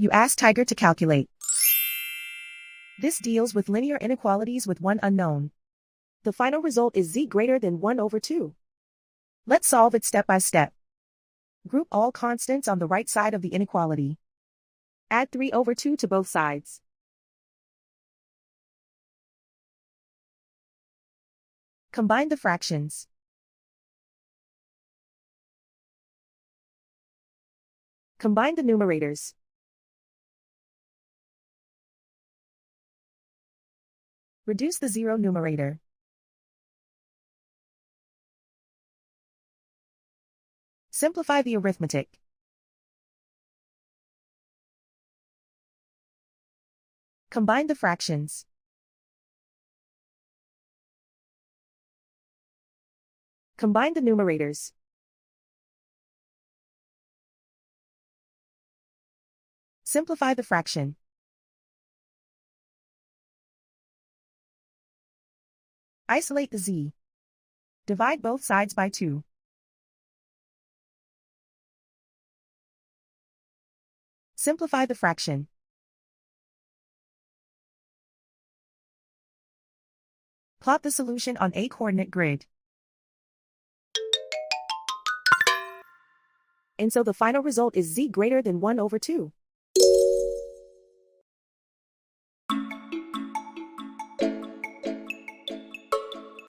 You ask Tiger to calculate. This deals with linear inequalities with one unknown. The final result is z greater than 1/2. Let's solve it step by step. Group all constants on the right side of the inequality. Add 3/2 to both sides. Combine the fractions. Combine the numerators. Reduce the zero numerator. Simplify the arithmetic. Combine the fractions. Combine the numerators. Simplify the fraction. Isolate the z. Divide both sides by 2. Simplify the fraction. Plot the solution on a coordinate grid. And so the final result is z greater than 1/2.